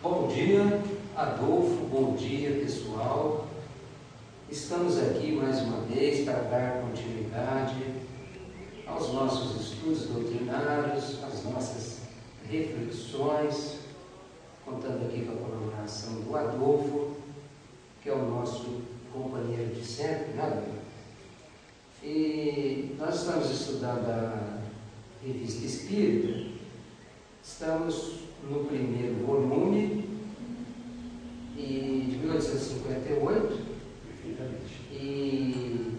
Bom dia, Adolfo, bom dia pessoal. Estamos aqui mais uma vez para dar continuidade aos nossos estudos doutrinários, às nossas reflexões, contando aqui com a colaboração do Adolfo, que é o nosso companheiro de sempre, né, Adolfo? E nós estamos estudando a Revista Espírita, estamos no primeiro volume de 1858 e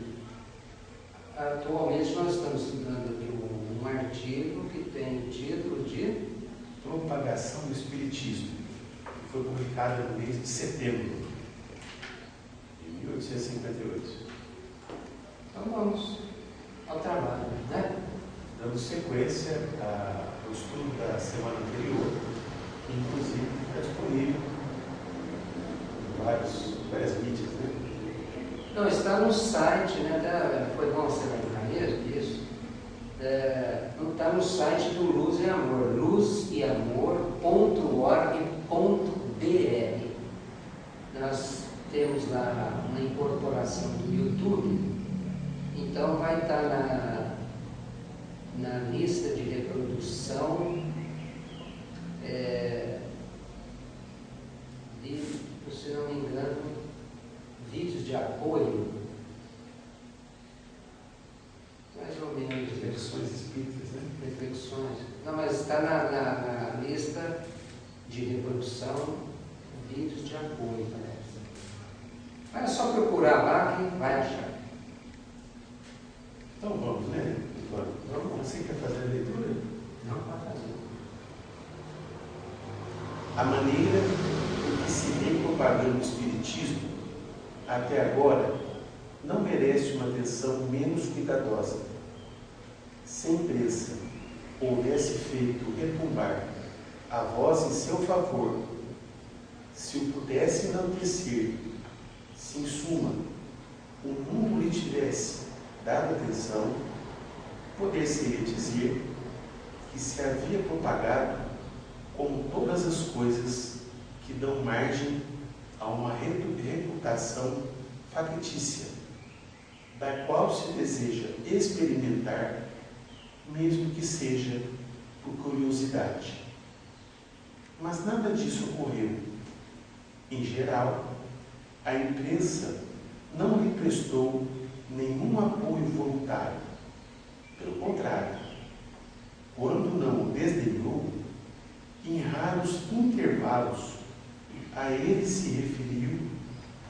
atualmente nós estamos estudando aqui um artigo que tem o título de Propagação do Espiritismo, que foi publicado no mês de setembro de 1858. Então vamos ao trabalho, né? Dando sequência ao estudo da semana anterior, que inclusive está disponível em várias mídias, né? Não, está no site, né? Foi bom você lembrar mesmo disso. Não está no site do Luz e Amor, luzeamor.org.br. Nós temos lá uma incorporação do YouTube, então vai estar na lista de reprodução se não me engano, vídeos de apoio, mais ou menos. Reflexões espíritas, né? Reflexões. Não, mas está na lista de reprodução, vídeos de apoio, parece. Mas é só procurar lá que vai achar. Então vamos, né? Vamos. Você quer fazer a leitura? Não pode fazer. A maneira em que se vem propagando o Espiritismo até agora não merece uma atenção menos cuidadosa. Se a imprensa houvesse feito retumbar a voz em seu favor, se o pudesse enaltecer, se em suma o mundo lhe tivesse dado atenção, poder-se-ia dizer que se havia propagado como todas as coisas que dão margem a uma reputação factícia, da qual se deseja experimentar, mesmo que seja por curiosidade. Mas nada disso ocorreu. Em geral, a imprensa não lhe prestou nenhum apoio voluntário. Pelo contrário, quando não o desdenhou, em raros intervalos, a ele se referiu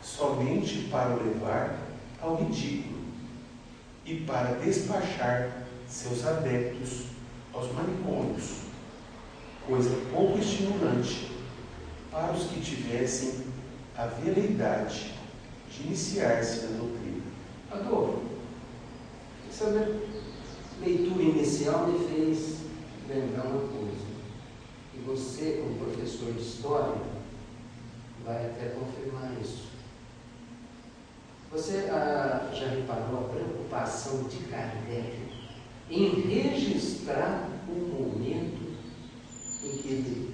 somente para o levar ao ridículo e para despachar seus adeptos aos manicômios, coisa pouco estimulante para os que tivessem a veleidade de iniciar-se na doutrina. Adolfo, essa leitura inicial me fez lembrar uma coisa. E você, como professor de história, vai até confirmar isso. Você já reparou a preocupação de Kardec em registrar o momento em que ele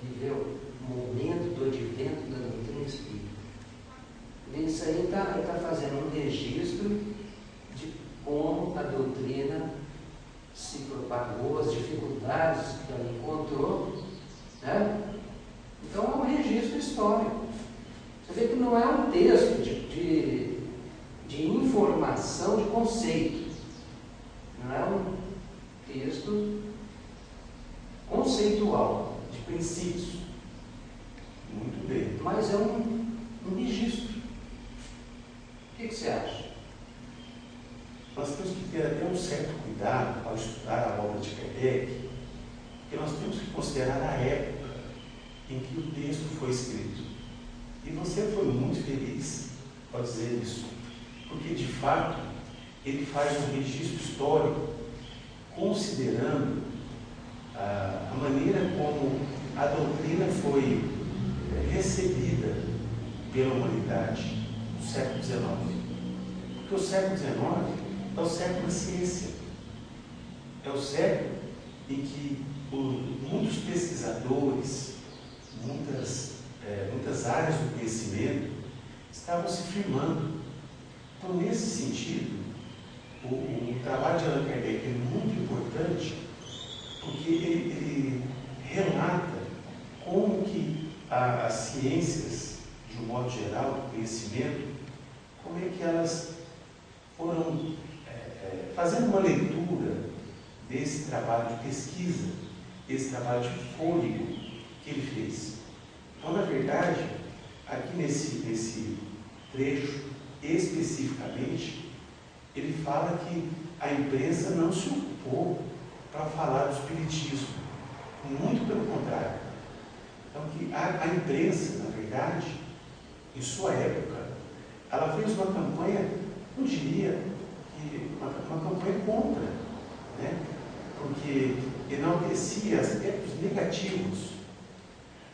viveu, o momento do advento da doutrina espírita? Isso aí está fazendo um registro de como a doutrina se propagou, as dificuldades que ela encontrou, né? Então é um registro histórico. Você vê que não é um texto de informação, de conceito. Não é um texto conceitual, de princípios. Muito bem. Mas é um registro. O que você acha? Nós temos que ter até um certo cuidado ao estudar a obra de Kardec, porque nós temos que considerar a época em que o texto foi escrito. E você foi muito feliz ao dizer isso, porque de fato ele faz um registro histórico considerando a maneira como a doutrina foi recebida pela humanidade no século XIX. Porque o século XIX é o século da ciência. É o século em que muitos pesquisadores, muitas outras áreas do conhecimento estavam se firmando. Então, nesse sentido, o trabalho de Allan Kardec é muito importante, porque ele relata como que as ciências, de um modo geral, do conhecimento, como é que elas foram fazendo uma leitura desse trabalho de pesquisa, desse trabalho de fôlego que ele fez. Então, na verdade, aqui nesse trecho, especificamente, ele fala que a imprensa não se ocupou para falar do espiritismo. Muito pelo contrário. Então, que a imprensa, na verdade, em sua época, ela fez uma campanha, eu diria, uma campanha contra, né? Porque enaltecia aspectos negativos,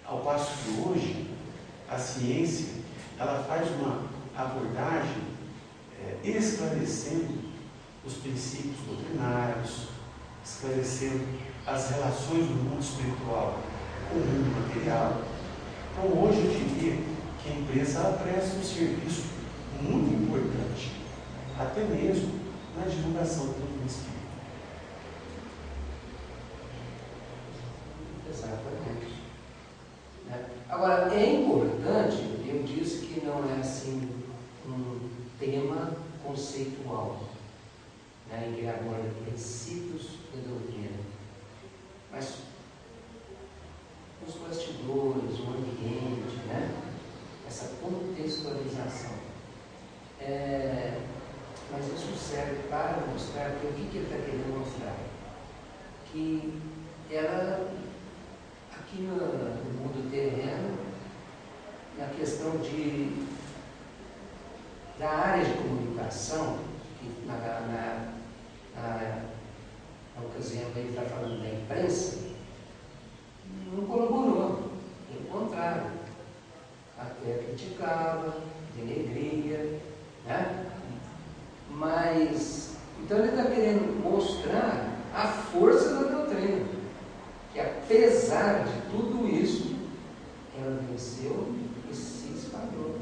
ao passo que hoje a ciência ela faz uma abordagem esclarecendo os princípios doutrinários, esclarecendo as relações do mundo espiritual com o mundo material. Então, hoje eu diria que a imprensa ela presta um serviço muito importante, até mesmo na divulgação do mundo espírita. Exatamente. Agora, é importante, eu disse que não é assim um tema conceitual, né, em que aborda princípios da doutrina, mas os bastidores, o ambiente, né, essa contextualização. Mas isso serve para mostrar que o que ele está querendo mostrar? Que ela, aqui no mundo terreno, na questão da área de comunicação, que na ocasião ele está falando da imprensa, não colaborou, pelo contrário, até criticava, denegria, né? Mas, então ele está querendo mostrar a força da doutrina, que apesar de tudo isso, ela venceu e se espalhou.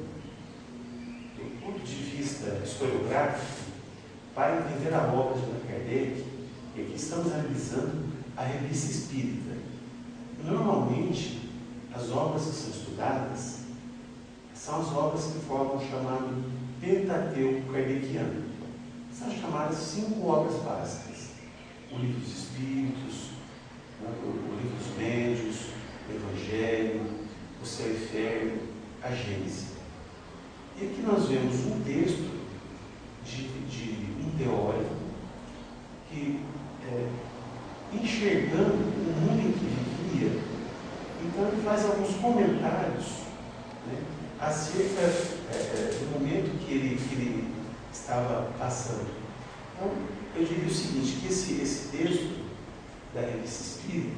Do ponto de vista historiográfico, para entender a obra de Allan Kardec, e aqui estamos analisando a Revista Espírita. Normalmente, as obras que são estudadas são as obras que formam o chamado Pentateuco Kardeciano. São chamadas 5 obras básicas: o Livro dos Espíritos, o Livro dos Médiuns, o Evangelho, o Céu e Inferno, a Gênese. E aqui nós vemos um texto de um teórico que, enxergando o mundo em que vivia, então ele faz alguns comentários, né, acerca do momento que ele estava passando. Então, eu diria o seguinte, que esse texto da Revista Espírita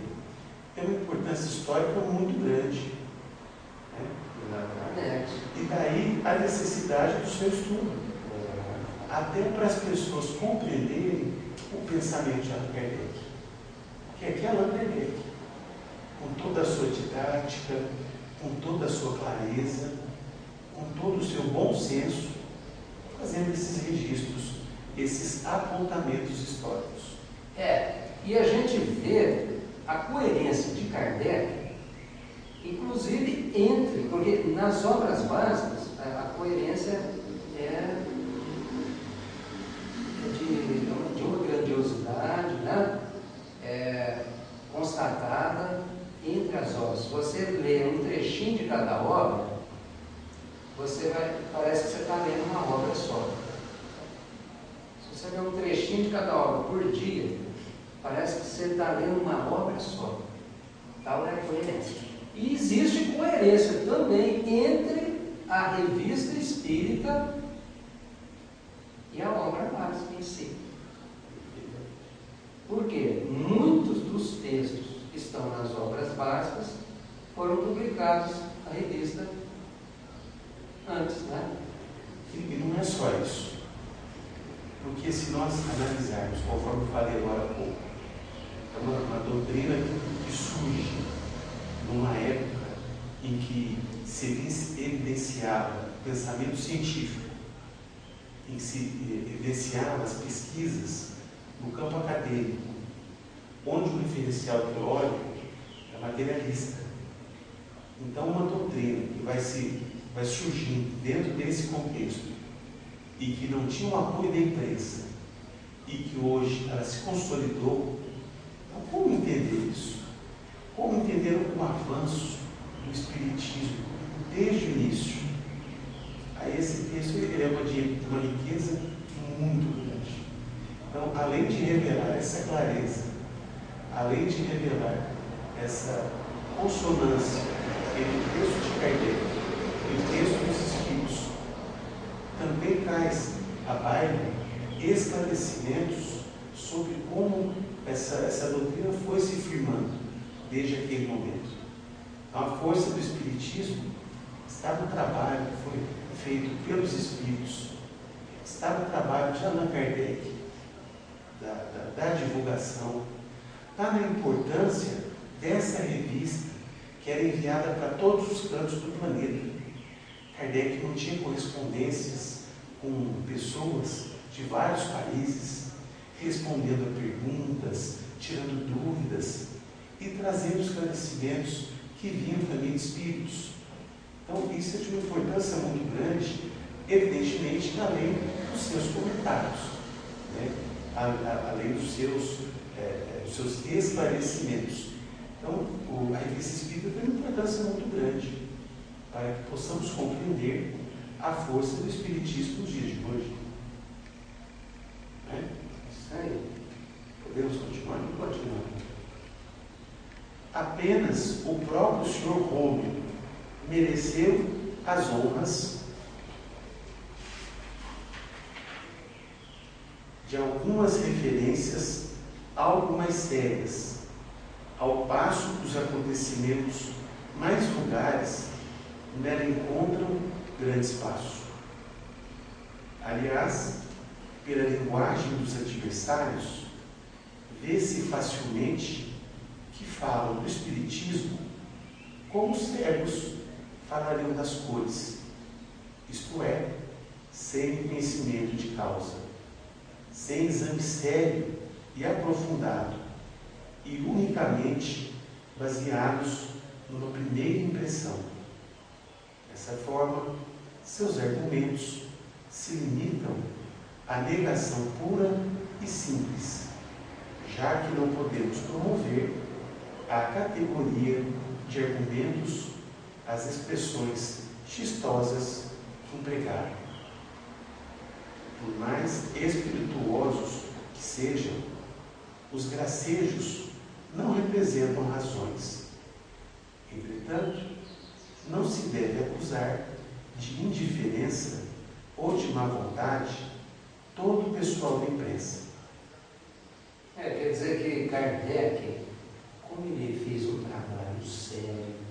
tem uma importância histórica muito grande. Né? E daí a necessidade do seu estudo. Até para as pessoas compreenderem o pensamento de Allan Kardec. Que aqui é Allan Kardec, com toda a sua didática, com toda a sua clareza, com todo o seu bom senso, fazendo esses registros, esses apontamentos históricos. E a gente vê a coerência de Kardec, inclusive porque nas obras básicas a coerência é de uma grandiosidade, né? Constatada entre as obras. Se você lê um trechinho de cada obra, parece que você está lendo uma obra só. Se você lê um trechinho de cada obra por dia, parece que você está lendo uma obra só. Tal é a coerência. E existe coerência também entre a Revista Espírita e a obra básica em si. Porque muitos dos textos que estão nas obras básicas foram publicados na revista antes, né? E não é só isso. Porque se nós analisarmos, conforme eu falei agora há pouco, é uma doutrina que surge numa época em que se evidenciava o pensamento científico, em que se evidenciava as pesquisas no campo acadêmico, onde o referencial teórico é materialista. Então, uma doutrina que vai surgindo dentro desse contexto e que não tinha o apoio da imprensa e que hoje ela se consolidou, então, como entender isso? Como entender o avanço do Espiritismo desde o início? Aí esse texto ele é de uma riqueza muito grande. Então, além de revelar essa clareza, além de revelar essa consonância entre o texto de Kardec e o texto dos Espíritos, também traz à baila esclarecimentos sobre como essa doutrina foi se firmando desde aquele momento. Então, a força do Espiritismo está no trabalho que foi feito pelos Espíritos, está no trabalho de Allan Kardec, da divulgação, está na importância dessa revista que era enviada para todos os cantos do planeta. Kardec não tinha correspondências com pessoas de vários países, respondendo a perguntas, tirando dúvidas e trazendo esclarecimentos que vinham também de espíritos. Então, isso é de uma importância muito grande, evidentemente, além dos seus comentários, né? Além dos seus esclarecimentos. Então, a revista espírita tem uma importância muito grande para que possamos compreender a força do Espiritismo nos dias de hoje. Né? Isso aí. Podemos continuar? Continuar. Apenas o próprio Sr. Rômulo mereceu as honras de algumas referências algo mais sérias, ao passo que os acontecimentos mais vulgares nela encontram grande espaço. Aliás, pela linguagem dos adversários, vê-se facilmente que falam do Espiritismo como os cegos falariam das cores, isto é, sem conhecimento de causa, sem exame sério e aprofundado, e unicamente baseados numa primeira impressão. Dessa forma, seus argumentos se limitam à negação pura e simples, já que não podemos promover a categoria de argumentos as expressões chistosas que empregaram. Por mais espirituosos que sejam, os gracejos não representam razões. Entretanto, não se deve acusar de indiferença ou de má vontade todo o pessoal da imprensa. Quer dizer que Kardec, como ele fez um trabalho sério,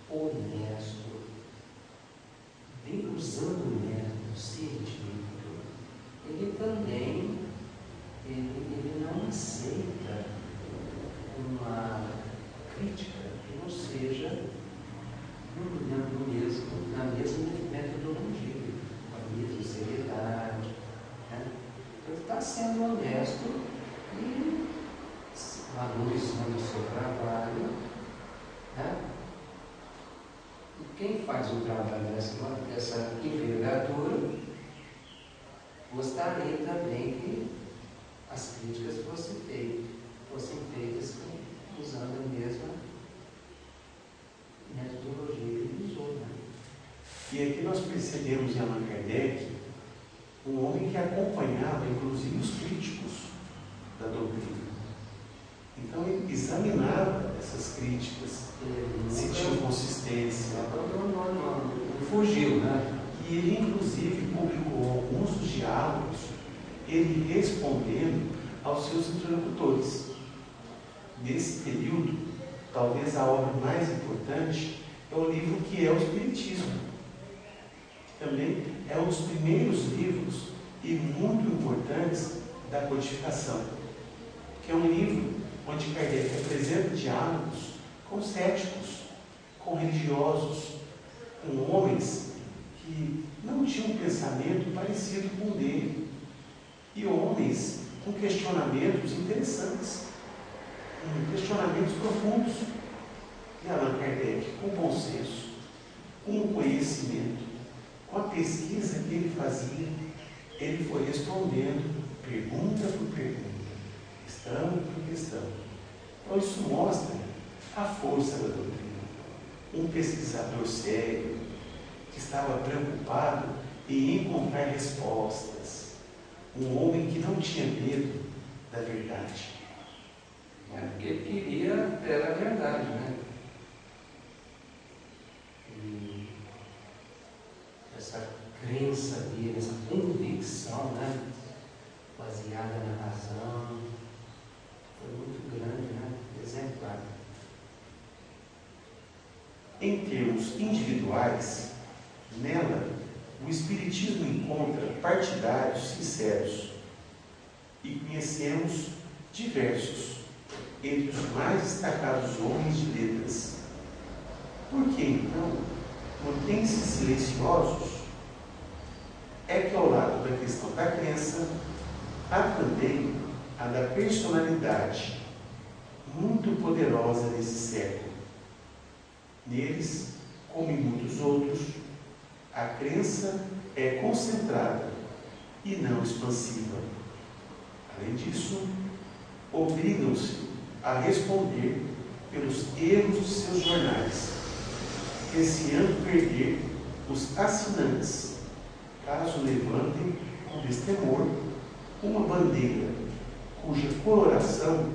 honesto, bem usando o método científico, ele também ele não aceita uma crítica que não seja na mesma metodologia, com a mesma seriedade. Né? Então, ele está sendo honesto e valorizando o seu trabalho. Né? E quem faz um trabalho dessa envergadura gostaria também que as críticas fossem feitas usando a mesma metodologia que ele usou. Né? E aqui nós percebemos em Allan Kardec um homem que acompanhava, inclusive, os críticos da doutrina. Então, ele examinava essas críticas, se tinham consistência. Não fugiu, né? E ele, inclusive, publicou alguns dos diálogos, ele respondendo aos seus interlocutores. Nesse período, talvez a obra mais importante é o livro que é o Espiritismo. Também é um dos primeiros livros e muito importantes da codificação, que é um livro onde Kardec apresenta diálogos com céticos, com religiosos, com homens que não tinham um pensamento parecido com o dele, e homens com questionamentos interessantes, com questionamentos profundos. E Allan Kardec, com bom senso, com o conhecimento, com a pesquisa que ele fazia, ele foi respondendo pergunta por pergunta, questão por questão. Então isso mostra a força da doutrina. Um pesquisador sério, que estava preocupado em encontrar respostas. Um homem que não tinha medo da verdade. Porque ele queria ter a verdade, né? E essa crença dele, essa convicção, né? Baseada na razão, foi muito grande, né? Exemplar. Em termos individuais, nela, o Espiritismo encontra partidários sinceros e conhecemos diversos, entre os mais destacados homens de letras. Por que, então, mantêm-se silenciosos? É que, ao lado da questão da crença, há também a da personalidade, muito poderosa nesse século. Neles, como em muitos outros, a crença é concentrada e não expansiva. Além disso, obrigam-se a responder pelos erros de seus jornais, receando perder os assinantes, caso levantem com destemor uma bandeira cuja coloração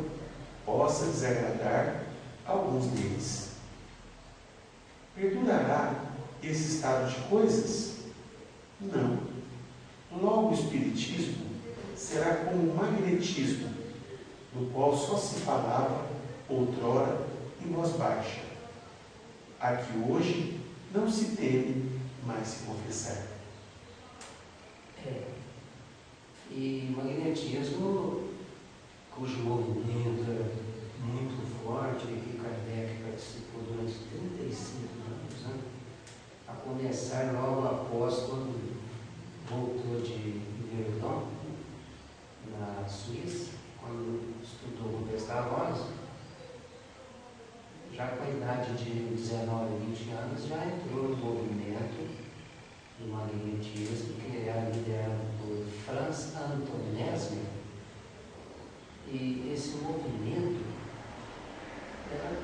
possa desagradar alguns deles. Perdurará esse estado de coisas? Não. Logo o Espiritismo será como um magnetismo, do qual só se falava outrora em voz baixa, a que hoje não se teme mais se confessar. E magnetismo, cujo movimento era muito forte, que Kardec participou durante 35 anos, né? A começar logo após quando voltou de Verdun, na Suíça, quando estudou com Pestalozzi, já com a idade de 19, 20 anos, já entrou no movimento do magnetismo, que era liderado por Franz Anton Mesmer. E esse movimento era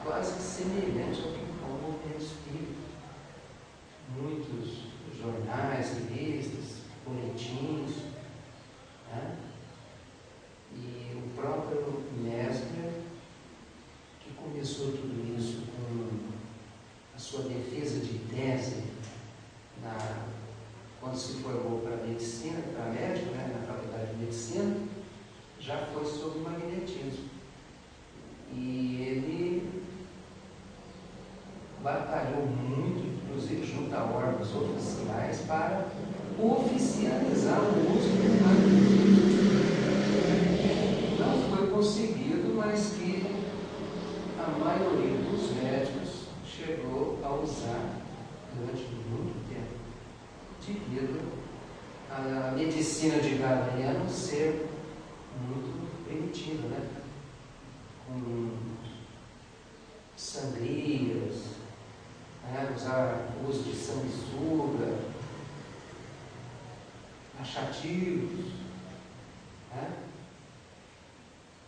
quase semelhante ao movimento espírita. Muitos jornais, revistas, boletins, né? E o próprio Mesmer, que começou tudo isso com a sua defesa de tese quando se formou para medicina, para médico, né, na faculdade de medicina, já foi sobre magnetismo. E ele batalhou muito, inclusive junto a órgãos oficiais, para oficializar o uso do magnetismo. Não foi conseguido, mas que a maioria dos médicos chegou a usar durante muito tempo, devido à medicina de Galeno ser muito primitiva, né? Com sangrias, né? Usar o uso de sanguessuga, achativos, né?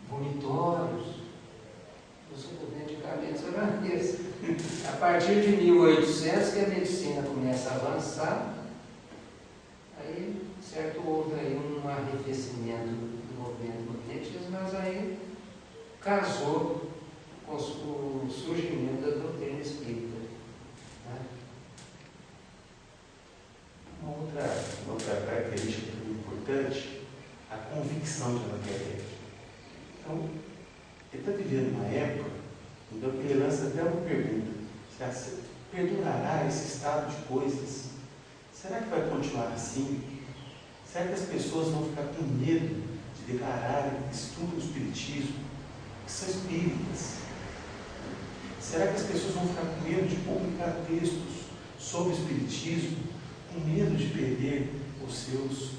Vomitórios. Os medicamentos eram esses. A partir de 1800 que a medicina começa a avançar, aí, certo, houve aí um arrefecimento do movimento magnetismo, mas aí casou com o surgimento da doutrina espírita. Né? Uma outra característica muito importante, a convicção de Allan Kardec. Então, ele está vivendo uma época, então que ele lança até uma pergunta: perdurará esse estado de coisas? Será que vai continuar assim? Será que as pessoas vão ficar com medo de declararem que estudam o Espiritismo, que são espíritas? Será que as pessoas vão ficar com medo de publicar textos sobre o Espiritismo, com medo de perder os seus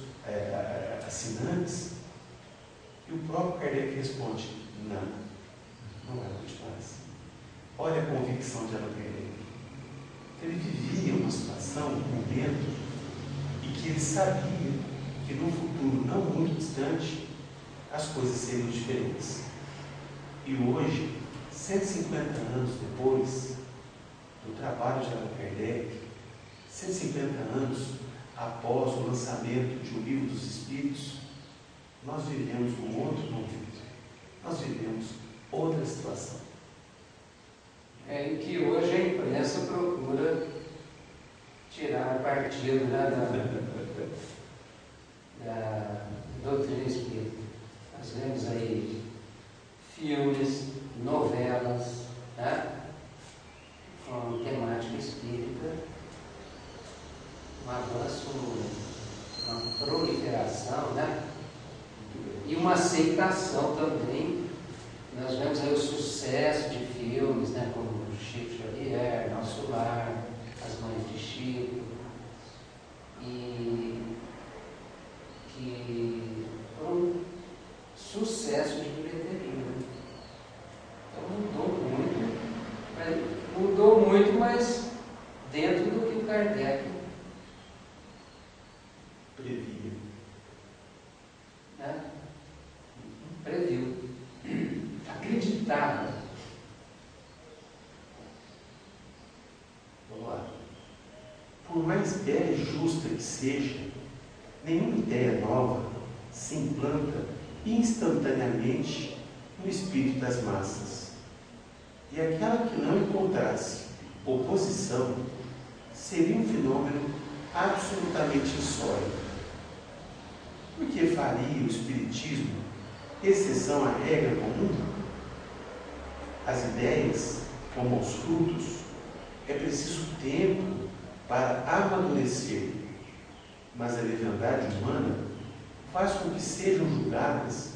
assinantes. E o próprio Kardec responde: não é continuar assim. Olha a convicção de Allan Kardec. Ele vivia uma situação, um momento, em que ele sabia que no futuro não muito distante as coisas seriam diferentes. E hoje, 150 anos depois do trabalho de Allan Kardec, 150 anos após o lançamento de O Livro dos Espíritos, nós vivemos um outro momento. Nós vivemos outra situação. Em que hoje a imprensa procura tirar partido da doutrina espírita. Nós vemos aí filmes, novelas, né, com temática espírita, um avanço, uma proliferação, né, e uma aceitação também. Nós vemos aí o sucesso de filmes, né, como Chico Xavier, Nosso Lar, As Mães de Chico, e que foram um sucesso de bilheteria. Então mudou muito, mas dentro do que o Kardec previa, né, previu, acreditava. Vamos lá. Por mais bela e justa que seja, nenhuma ideia nova se implanta instantaneamente no espírito das massas. E aquela que não encontrasse oposição seria um fenômeno absolutamente insólito. Por que faria o Espiritismo exceção à regra comum? As ideias, como os frutos, é preciso tempo para amadurecer, mas a leviandade humana faz com que sejam julgadas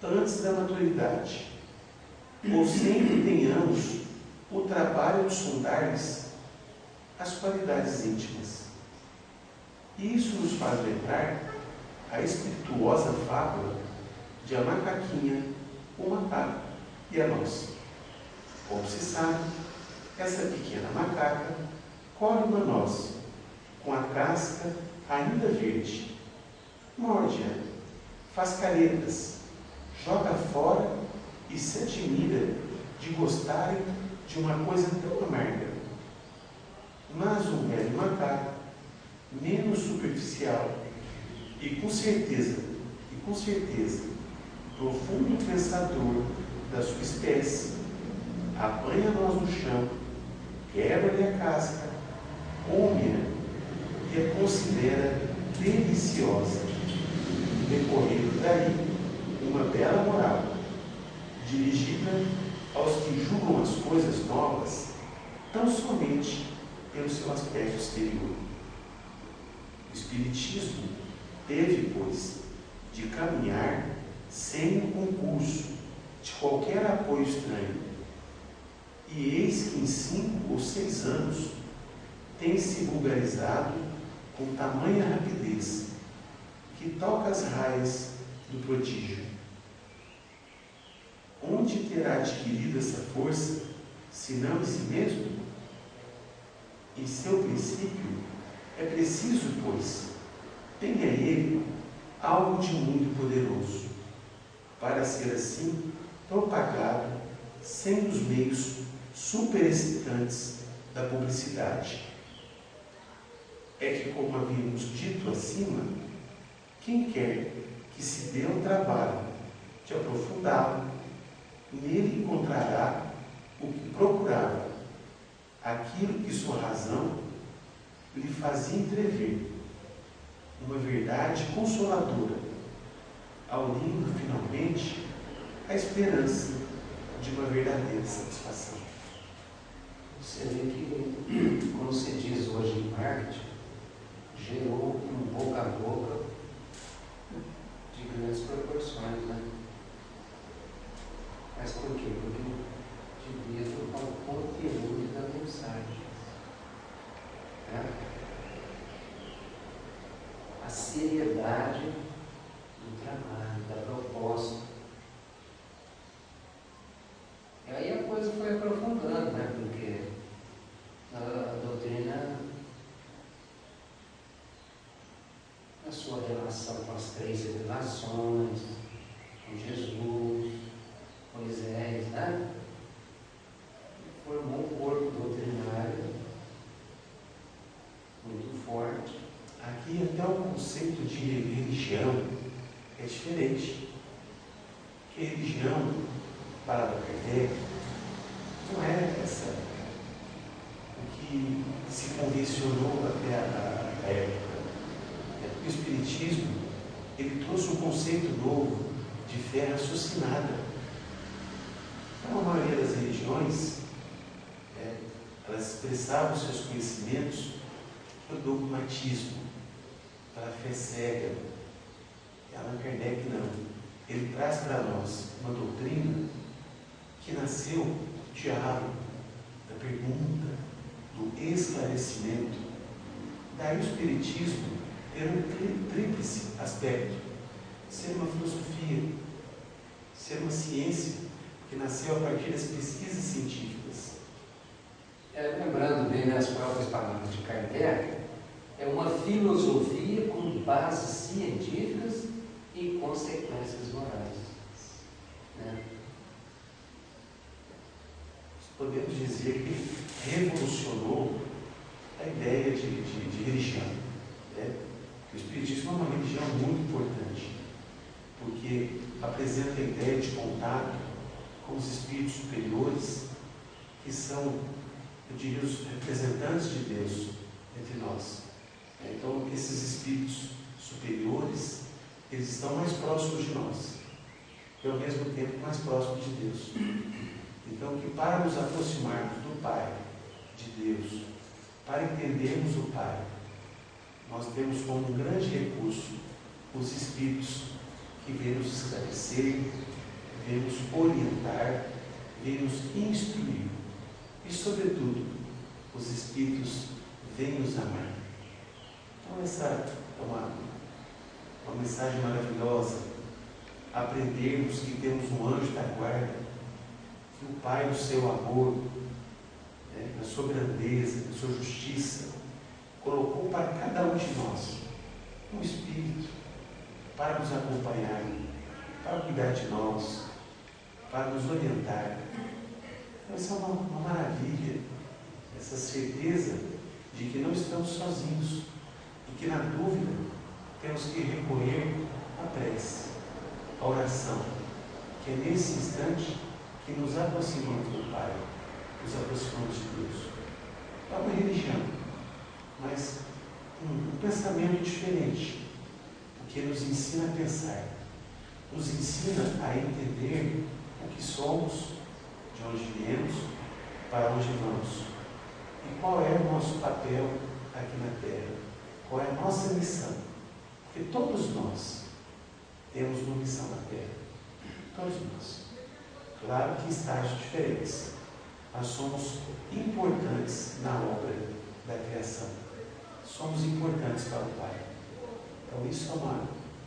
antes da maturidade, ou sempre tenhamos o trabalho de sondar-lhes as qualidades íntimas. E isso nos faz lembrar a espirituosa fábula de a macaquinha, o macaco e a noz. Como se sabe, essa pequena macaca colhe uma noz com a casca ainda verde, morde-a, faz caretas, joga fora e se admira de gostarem de uma coisa tão amarga. Mas um velho macaco, menos superficial e com certeza, profundo pensador da sua espécie, apanha a noz no chão, quebra-lhe a casca, come-a e a considera deliciosa, decorrendo daí uma bela moral, dirigida aos que julgam as coisas novas tão somente pelo seu aspecto exterior. O Espiritismo teve, pois, de caminhar sem o concurso de qualquer apoio estranho. E eis que em 5 ou 6 anos tem se vulgarizado com tamanha rapidez que toca as raias do prodígio. Onde terá adquirido essa força, senão em si mesmo? Em seu princípio, é preciso, pois, tenha ele algo de muito poderoso, para ser assim propagado sem os meios superexcitantes da publicidade. É que, como havíamos dito acima, quem quer que se dê ao trabalho de aprofundá-lo, nele encontrará o que procurava, aquilo que sua razão lhe fazia entrever, uma verdade consoladora, aunindo finalmente a esperança de uma verdadeira satisfação. Você vê que, como se diz hoje em marketing, gerou um boca a boca de grandes proporções, né? Mas por quê? Porque devido ao conteúdo da mensagem. a seriedade do trabalho, da proposta. E aí a coisa foi aprofundando, né? Porque a doutrina, a sua relação com as 3 revelações, com Jesus, Moisés, né? Formou um corpo doutrinário muito forte. Aqui até o conceito de religião é diferente. Porque religião, para Kardec, não é essa o que se convencionou até a época. O Espiritismo, ele trouxe um conceito novo de fé raciocinada. Então, a maioria das religiões, elas expressavam seus conhecimentos pelo dogmatismo, pela fé cega. E Allan Kardec não. Ele traz para nós uma doutrina que nasceu do diálogo, da pergunta, do esclarecimento. Daí o Espiritismo ter um tríplice aspecto: ser uma filosofia, ser uma ciência, que nasceu a partir das pesquisas científicas. Lembrando bem das próprias palavras de Kardec, é uma filosofia com bases científicas e consequências morais. Né? Podemos dizer que revolucionou a ideia de religião. Né? O Espiritismo é uma religião muito importante, porque apresenta a ideia de contato com os espíritos superiores, que são, eu diria, os representantes de Deus entre nós. Então, esses espíritos superiores, eles estão mais próximos de nós, e ao mesmo tempo mais próximos de Deus. Então, que para nos aproximarmos do Pai, de Deus, para entendermos o Pai, nós temos como um grande recurso os espíritos que vêm nos esclarecer, vêm nos orientar, vêm nos instruir. E, sobretudo, os espíritos vêm nos amar. Então, essa é uma mensagem maravilhosa. Aprendermos que temos um anjo da guarda, que o Pai, no seu amor, na sua grandeza, na sua justiça, colocou para cada um de nós um espírito para nos acompanhar, para cuidar de nós, para nos orientar. Então, essa é uma maravilha, essa certeza de que não estamos sozinhos, e que na dúvida temos que recorrer à prece, à oração, que é nesse instante que nos aproximamos do Pai, nos aproximamos de Deus. É uma religião, mas um pensamento diferente, porque nos ensina a pensar, nos ensina a entender o que somos, de onde viemos, para onde vamos, e qual é o nosso papel aqui na Terra, qual é a nossa missão. Porque todos nós temos uma missão na Terra, todos nós. Claro que em estágios diferentes, mas somos importantes na obra da criação. Somos importantes para o Pai. Então isso é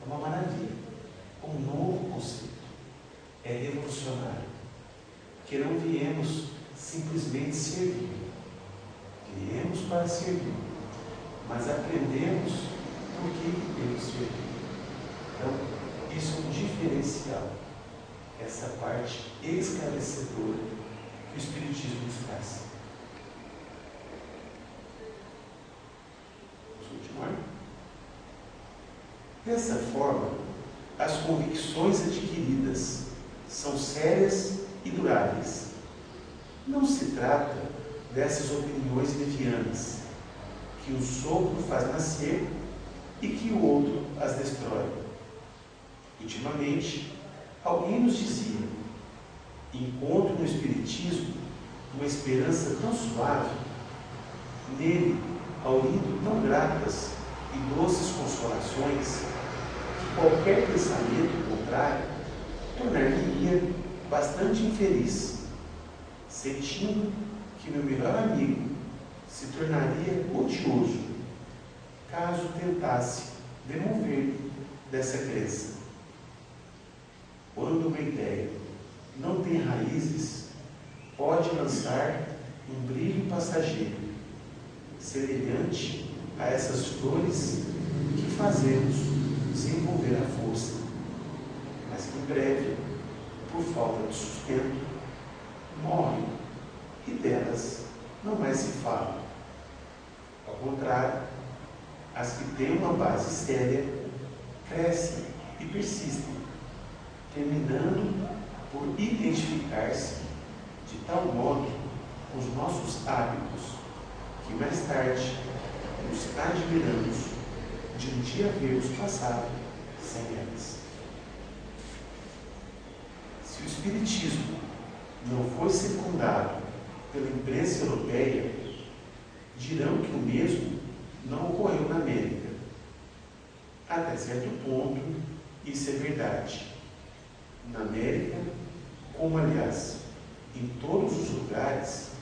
uma maravilha, um novo conceito. É revolucionário. Porque não viemos simplesmente servir. Viemos para servir. Mas aprendemos por que devemos servir. Então, isso é um diferencial. Essa parte esclarecedora que o Espiritismo nos traz. Vamos continuar? Dessa forma, as convicções adquiridas são sérias e duráveis. Não se trata dessas opiniões levianas, que um sopro faz nascer e que o outro as destrói. Ultimamente, alguém nos dizia: encontro no Espiritismo uma esperança tão suave, nele aurindo tão gratas e doces consolações, que qualquer pensamento contrário tornar-me bastante infeliz, sentindo que meu melhor amigo se tornaria odioso, caso tentasse demover dessa crença. Quando uma ideia não tem raízes, pode lançar um brilho passageiro, semelhante a essas flores que fazemos desenvolver a força, mas que em breve, por falta de sustento, morrem e delas não mais se fala. Ao contrário, as que têm uma base séria crescem e persistem, terminando por identificar-se de tal modo com os nossos hábitos que mais tarde nos admiramos de um dia vermos passado sem elas. Se o Espiritismo não foi secundado pela imprensa europeia, dirão que o mesmo não ocorreu na América. Até certo ponto, isso é verdade. Na América, como aliás em todos os lugares,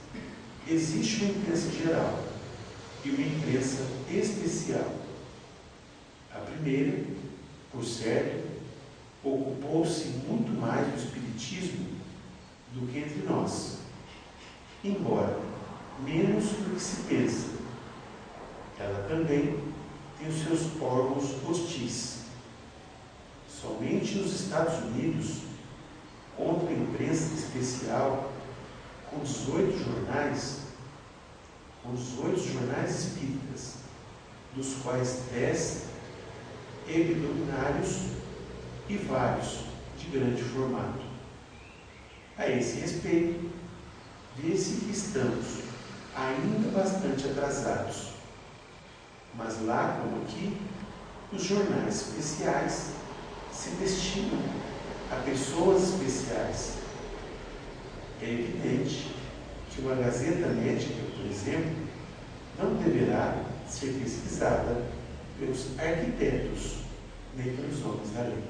existe uma imprensa geral e uma imprensa especial. A primeira, por certo, ocupou-se muito mais do Espiritismo do que entre nós, embora menos do que se pensa. Ela também tem os seus órgãos hostis. Somente nos Estados Unidos, contra a imprensa especial, com 18 jornais espíritas, dos quais 10 hebdomadários e vários de grande formato. A esse respeito, vê-se que estamos ainda bastante atrasados, mas lá como aqui, os jornais especiais se destinam a pessoas especiais. É evidente que uma gazeta médica, por exemplo, não deverá ser pesquisada pelos arquitetos nem pelos homens da lei.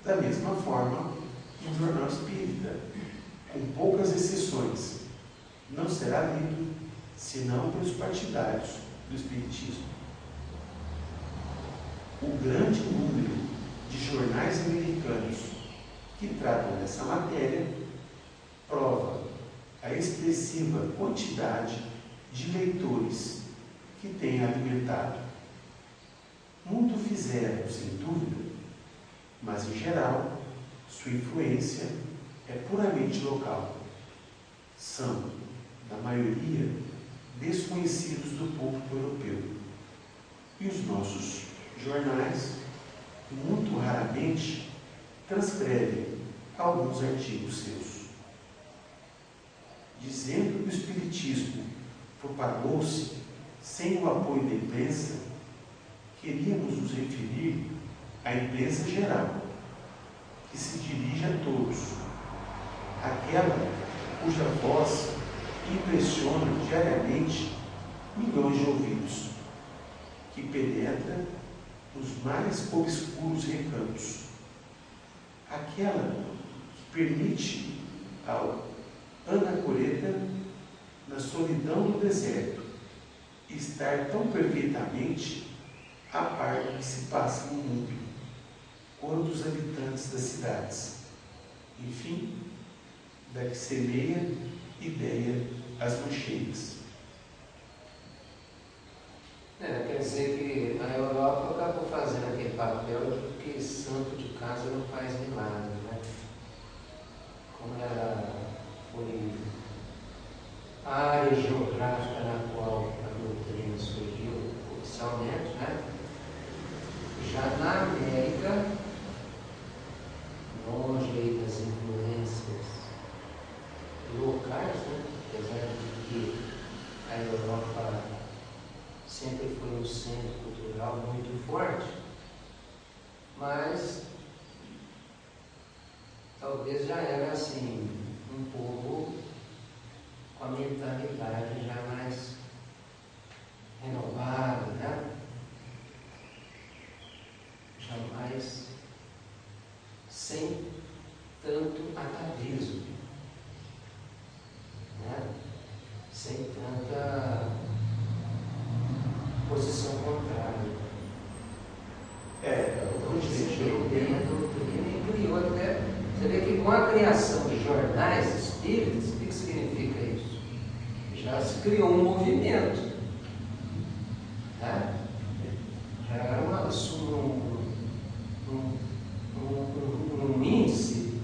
Da mesma forma, um jornal espírita, com poucas exceções, não será lido senão pelos partidários do Espiritismo. O grande número de jornais americanos que tratam dessa matéria prova a expressiva quantidade de leitores que tem alimentado. Muito fizeram, sem dúvida, mas em geral, sua influência é puramente local. São, na maioria, desconhecidos do público europeu. E os nossos jornais, muito raramente, transcrevem alguns artigos seus. Dizendo que o Espiritismo propagou-se sem o apoio da imprensa, queríamos nos referir à imprensa geral, que se dirige a todos, aquela cuja voz impressiona diariamente milhões de ouvidos, que penetra nos mais obscuros recantos, aquela que permite ao anacoreta, na solidão do deserto, estar tão perfeitamente a par do que se passa no mundo, quanto os habitantes das cidades. Enfim, da que semeia ideia às mancheiras. Quer dizer que a Europa acabou fazendo aquele papel de que santo de casa não faz milagre, né? Como ela foi a área geográfica na qual a doutrina surgiu oficialmente, né? Já na América, longe aí das influências locais, né? Apesar de que a Europa sempre foi um centro cultural muito forte, mas talvez já era assim, um povo com a mentalidade já mais renovada, né? Jamais sem tanto atavismo, né? Sem tanta posição contrária. O continente europeu. A doutrina criou até. Você vê que com a criação de jornais espíritas, o que significa isso? Já se criou um movimento. Tá? Já era um índice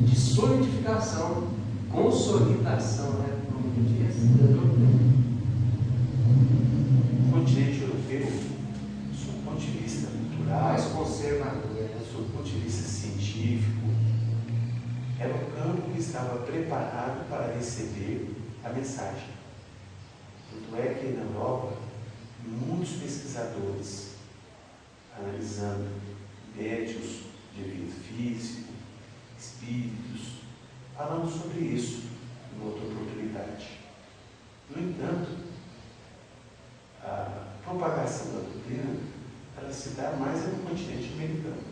de solidificação, consolidação, né? Como diz, da doutrina. O continente europeu, sob o ponto de vista cultural, Mais conservador, né? sob o ponto de vista científico, era um campo que estava preparado para receber a mensagem. Tanto é que na Europa, muitos pesquisadores, analisando médios de vida físico, espíritos, falando sobre isso em outra oportunidade. No entanto, a propagação da doutrina, ela se dá mais no continente americano.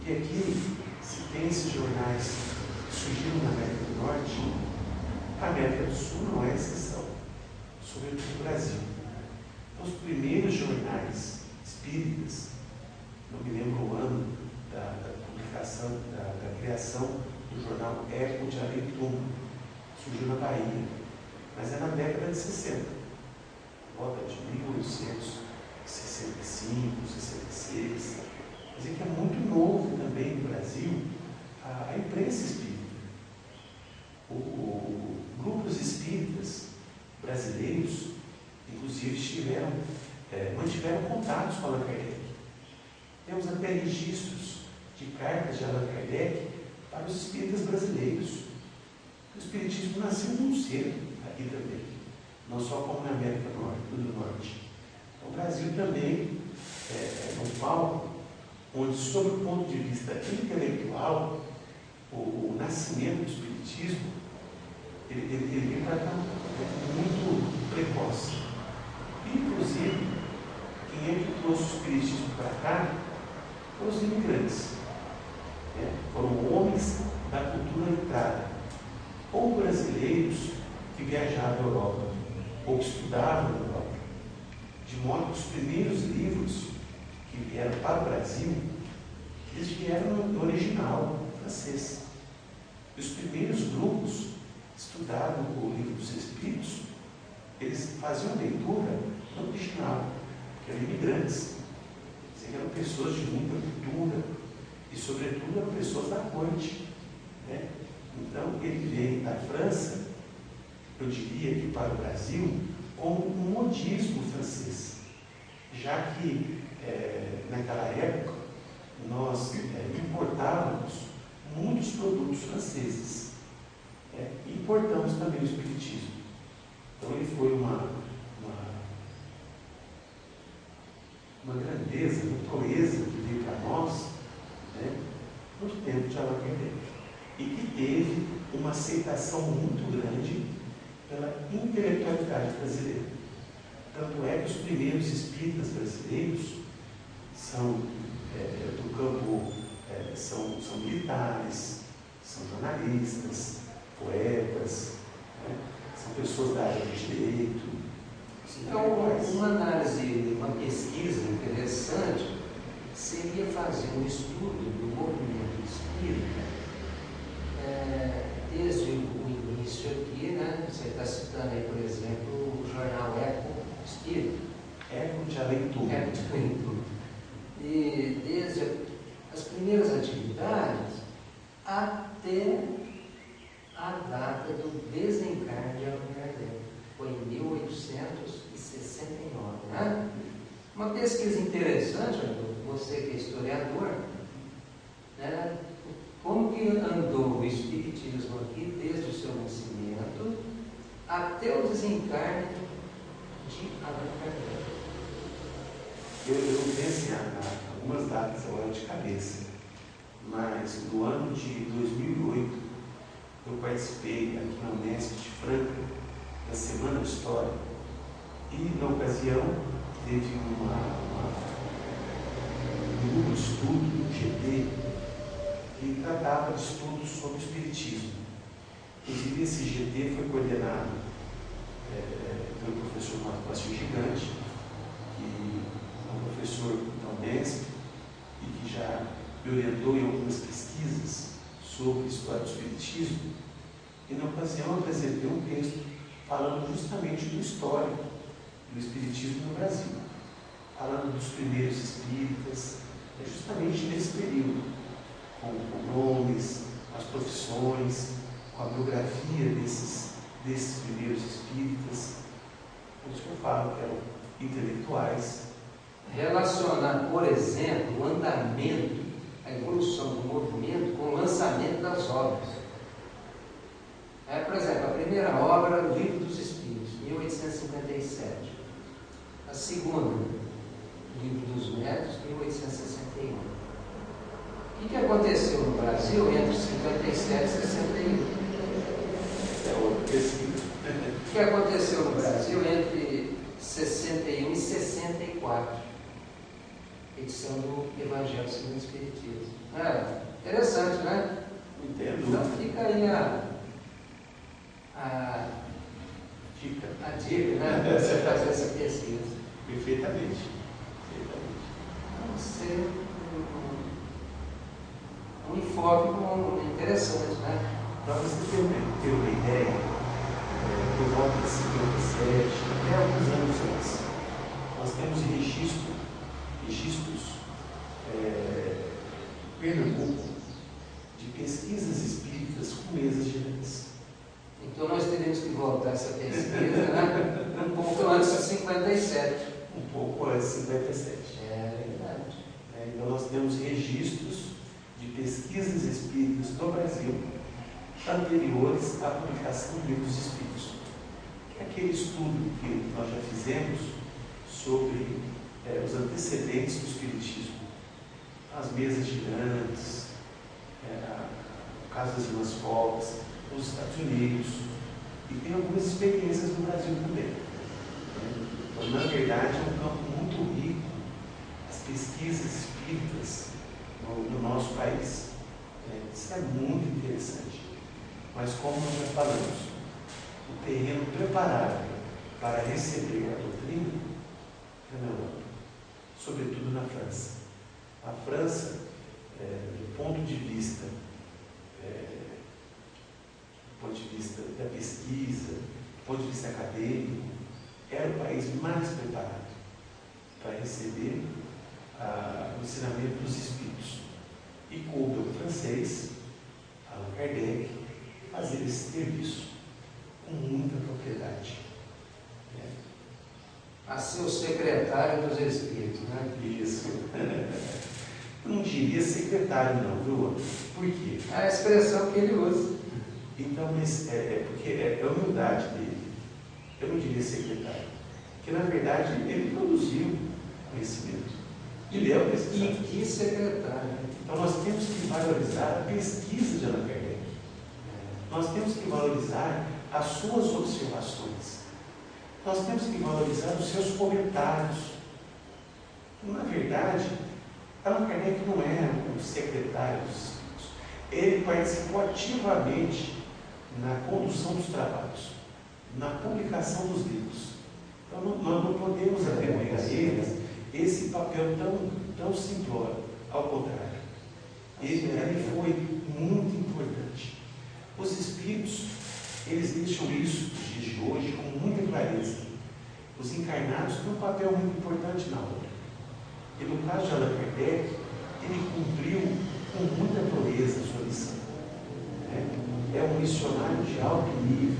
E aqui se tem esses jornais que surgiram na América do Norte, a América do Sul não é exceção, sobretudo no Brasil. Então, os primeiros jornais espíritas, não me lembro o ano da publicação, da criação do jornal Eco de Aleitum, surgiu na Bahia, mas é na década de 60, volta de 1865, 66. Quer dizer que é muito novo também no Brasil a imprensa espírita. Grupos espíritas brasileiros, inclusive, mantiveram contatos com Allan Kardec. Temos até registros de cartas de Allan Kardec para os espíritas brasileiros. O espiritismo nasceu muito cedo aqui também, não só como na América do Norte. Então, o Brasil também é um palco onde, sob o ponto de vista intelectual, o nascimento do espiritismo ele vai estar muito precoce. Inclusive, quem é que trouxe o espiritismo para cá foram os imigrantes. Foram homens da cultura letrada, ou brasileiros que viajavam à Europa, ou que estudavam na Europa. De modo que os primeiros livros que vieram para o Brasil, eles vieram no original francês. E os primeiros grupos estudavam o livro dos Espíritos, eles faziam leitura no original, porque eram imigrantes, eram pessoas de muita cultura e, sobretudo, eram pessoas da corte. Então, ele veio da França, eu diria que para o Brasil, como um modismo francês, já que naquela época nós importávamos muitos produtos franceses. E importamos também o espiritismo. Então ele foi uma grandeza, uma proeza que veio para nós, no tempo de Allan Kardec, e que teve uma aceitação muito grande pela intelectualidade brasileira. Tanto é que os primeiros espíritas brasileiros são do campo, são militares, são jornalistas, poetas, são pessoas da área de direito. Então, uma análise, uma pesquisa interessante seria fazer um estudo do movimento espírita desde o início aqui, né? Você está citando aí, por exemplo, o jornal Eco Espírita. Eco de Aleitum. Eco de Aleitum. E desde as primeiras atividades até a data do desencarne de Allan Kardec. Foi em 1869. Né? Uma pesquisa interessante, você que é historiador, né? Como que andou o espiritismo aqui desde o seu nascimento até o desencarne de Allan Kardec. Eu não tenho assim, algumas datas agora de cabeça, mas no ano de 2008 eu participei aqui na Unesp de Franca da Semana de História e na ocasião teve um grupo de estudo, um GT, que tratava de estudos sobre o espiritismo. Inclusive esse GT foi coordenado Foi um professor Mato Pastor Gigante, que é um professor da Unesp e que já me orientou em algumas pesquisas sobre a história do Espiritismo. E na ocasião eu apresentei um texto falando justamente do histórico do Espiritismo no Brasil, falando dos primeiros espíritas, justamente nesse período, com nomes, as profissões, com a biografia desses primeiros espíritas. Por isso que eu falo que eram intelectuais. Relacionar, por exemplo, o andamento, a evolução do movimento com o lançamento das obras. Por exemplo, a primeira obra, o Livro dos Espíritos, 1857. A segunda, o Livro dos Médiuns, 1861. O que aconteceu no Brasil entre 57 e 61? O que aconteceu no Brasil entre 61 e 64? Edição do Evangelho segundo o Espiritismo. Interessante, né? Entendo. Então fica aí a dica, né? Para você fazer essa pesquisa. Perfeitamente. Então, ser um enfoque interessante, né? Para você ter uma ideia, por volta de 57, até alguns anos antes, nós temos registros Pernambuco de pesquisas espíritas com mesas girantes. Então nós teríamos que voltar essa pesquisa, né? Um pouco antes de 57. Um pouco antes de 57. É verdade. Então nós temos registros de pesquisas espíritas no Brasil anteriores à publicação do Livro dos Espíritos. Que é aquele estudo que nós já fizemos sobre os antecedentes do Espiritismo. As mesas girantes, o caso das irmãs Fox, nos Estados Unidos, e tem algumas experiências no Brasil também. Então, na verdade, é um campo muito rico, as pesquisas espíritas no nosso país. Isso é muito interessante. Mas, como nós já falamos, o terreno preparado para receber a doutrina é na Europa, sobretudo na França. A França, do ponto de vista da pesquisa, do ponto de vista acadêmico, era o país mais preparado para receber o ensinamento dos Espíritos. E coube ao francês, Allan Kardec, fazer esse serviço com muita propriedade. A ser o secretário dos Espíritos, né? Isso. Eu não diria secretário, não, viu? Por quê? É a expressão que ele usa. Então, mas porque é a humildade dele. Eu não diria secretário. Porque, na verdade, ele produziu conhecimento. Ele é o pesquisador. E que secretário? Então, nós temos que valorizar a pesquisa de Allan Kardec. Nós temos que valorizar as suas observações. Nós temos que valorizar os seus comentários. Na verdade, Allan Kardec não é um secretário dos Espíritos. Ele participou ativamente na condução dos trabalhos, na publicação dos livros. Então, nós não podemos atribuir a ele esse papel tão simplório. Ao contrário, ele foi muito importante. Os Espíritos, eles deixam isso nos dias de hoje com muita clareza. Os encarnados têm um papel muito importante na obra. E no caso de Allan Kardec, ele cumpriu com muita proeza a sua missão. É um missionário de alto nível.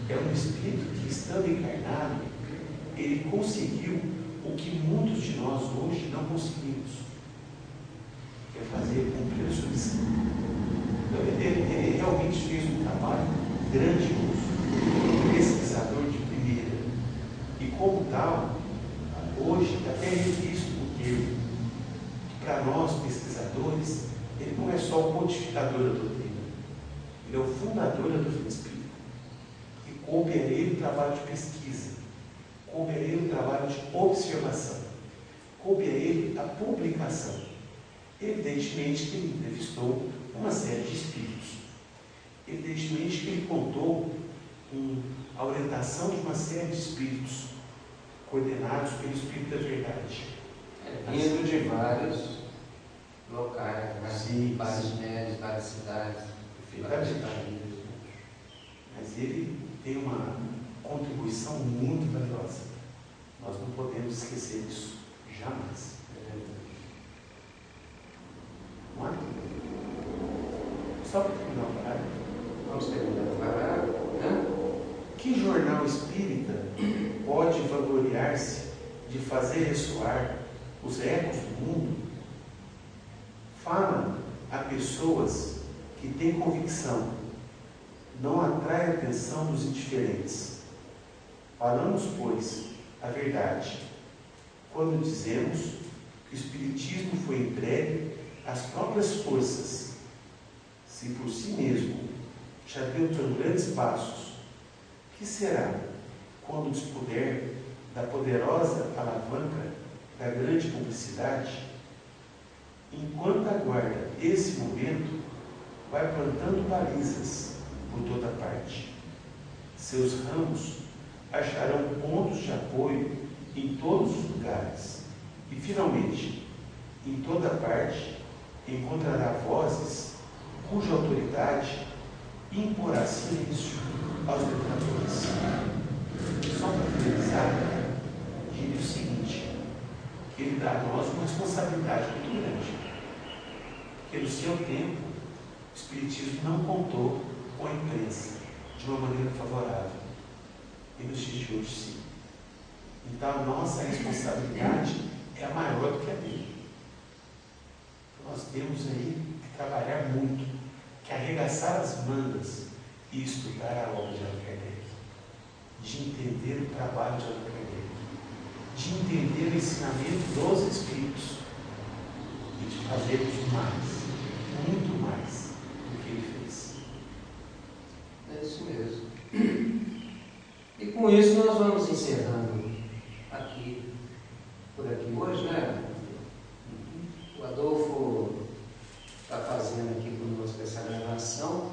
É um espírito que, estando encarnado, ele conseguiu o que muitos de nós hoje não conseguimos. É fazer cumprir a sua missão. Então, ele realmente fez um trabalho grandioso, um pesquisador de primeira. E como tal, hoje até revisto o termo, que para nós pesquisadores, ele não é só o codificador da doutrina, ele é o fundador da doutrina espírita. E coube a ele o trabalho de pesquisa, coube a ele o trabalho de observação, coube a ele a publicação. Evidentemente que ele entrevistou uma série de espíritos. Evidentemente que ele contou a orientação de uma série de espíritos coordenados pelo Espírito da Verdade. Vindo de vários locais, vários médios, várias cidades, vários países. Mas ele tem uma contribuição muito valiosa. Nós não podemos esquecer disso, jamais. Não é? Só para terminar o parágrafo. Vamos terminar o parágrafo. Que jornal espírita pode vangloriar-se de fazer ressoar os ecos do mundo? Fala a pessoas que têm convicção, não atrai a atenção dos indiferentes. Falamos, pois, a verdade, quando dizemos que o Espiritismo foi entregue às próprias forças. Se por si mesmo já deu tão grandes passos, que será quando dispuder da poderosa alavanca da grande publicidade? Enquanto aguarda esse momento, vai plantando balizas por toda parte. Seus ramos acharão pontos de apoio em todos os lugares e, finalmente, em toda parte, encontrará vozes cuja autoridade imporá silêncio aos detratores. Só para finalizar, diria o seguinte, que ele dá a nós uma responsabilidade muito grande. Porque no seu tempo, o Espiritismo não contou com a imprensa de uma maneira favorável. E nos dias de hoje, sim. Então, a nossa responsabilidade é maior do que a dele. Então, nós temos aí que trabalhar muito, que arregaçar as mangas e estudar a obra de Allan Kardec, de entender o trabalho de Allan Kardec, de entender o ensinamento dos Espíritos e de fazermos mais, muito mais do que ele fez. É isso mesmo. E com isso nós vamos encerrando aqui, por aqui hoje, né? O Adolfo está fazendo aqui conosco essa gravação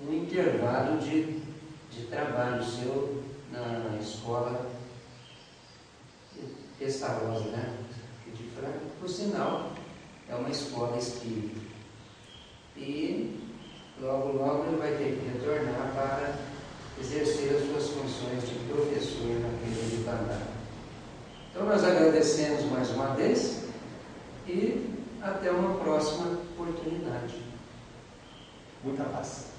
no intervalo de trabalho seu na escola Pestalozzi, né? Aqui de Franca, por sinal, é uma escola espírita. E logo, logo ele vai ter que retornar para exercer as suas funções de professor na Feira de Bandar. Então nós agradecemos mais uma vez e até uma próxima oportunidade. Muita paz.